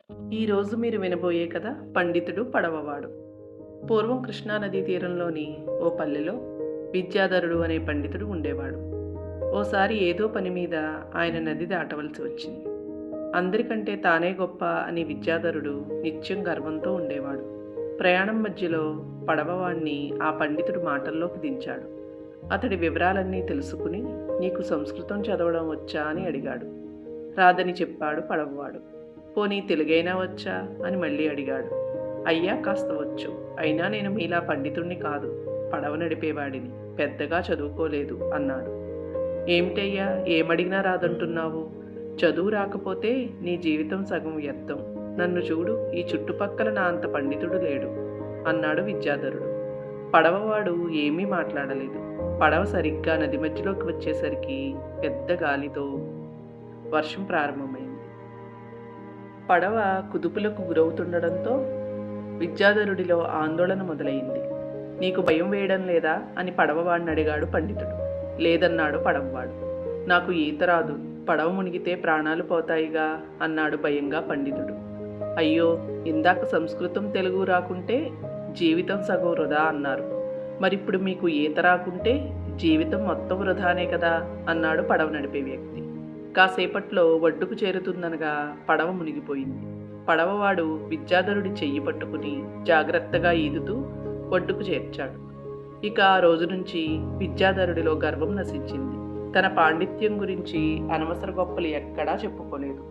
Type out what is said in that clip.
ఈరోజు మీరు వినబోయే కథ పండితుడు పడవవాడు. పూర్వం కృష్ణానదీ తీరంలోని ఓ పల్లెలో విద్యాధరుడు అనే పండితుడు ఉండేవాడు. ఓసారి ఏదో పని మీద ఆయన నది దాటవలసి వచ్చింది. అందరికంటే తానే గొప్ప అని విద్యాధరుడు నిత్యం గర్వంతో ఉండేవాడు. ప్రయాణం మధ్యలో పడవవాణ్ణి ఆ పండితుడు మాటల్లోకి దించాడు. అతడి వివరాలన్నీ తెలుసుకుని, నీకు సంస్కృతం చదవడం వచ్చా అని అడిగాడు. రాదని చెప్పాడు పడవవాడు. పోనీ తెలుగైనా వచ్చా అని మళ్ళీ అడిగాడు. అయ్యా, కాస్త వచ్చు, అయినా నేను మీలా పండితుణ్ణి కాదు, పడవ నడిపేవాడిని, పెద్దగా చదువుకోలేదు అన్నాడు. ఏమిటయ్యా, ఏమడిగినా రాదంటున్నావు? చదువు రాకపోతే నీ జీవితం సగం వ్యర్థం. నన్ను చూడు, ఈ చుట్టుపక్కల నా అంత పండితుడు లేడు అన్నాడు విద్యాధరుడు. పడవవాడు ఏమీ మాట్లాడలేదు. పడవ సరిగ్గా నది మధ్యలోకి వచ్చేసరికి పెద్ద గాలితో వర్షం ప్రారంభమైంది. పడవ కుదుపులకు గురవుతుండడంతో విద్యాధరుడిలో ఆందోళన మొదలైంది. నీకు భయం వేయడం లేదా అని పడవవాడిని అడిగాడు పండితుడు. లేదన్నాడు పడవవాడు. నాకు ఈత రాదు, పడవ మునిగితే ప్రాణాలు పోతాయిగా అన్నాడు భయంగా పండితుడు. అయ్యో, ఇందాక సంస్కృతం తెలుగు రాకుంటే జీవితం సగం వృధా అన్నారు, మరిప్పుడు మీకు ఈత రాకుంటే జీవితం మొత్తం వృధానే కదా అన్నాడు పడవ నడిపే వ్యక్తి. కాసేపట్లో ఒడ్డుకు చేరుతుందనగా పడవ మునిగిపోయింది. పడవవాడు విద్యాధరుడి చెయ్యి పట్టుకుని జాగ్రత్తగా ఈదుతూ ఒడ్డుకు చేర్చాడు. ఇక ఆ రోజు నుంచి విద్యాధరుడిలో గర్వం నశించింది. తన పాండిత్యం గురించి అనవసర గొప్పలు ఎక్కడా చెప్పుకోలేదు.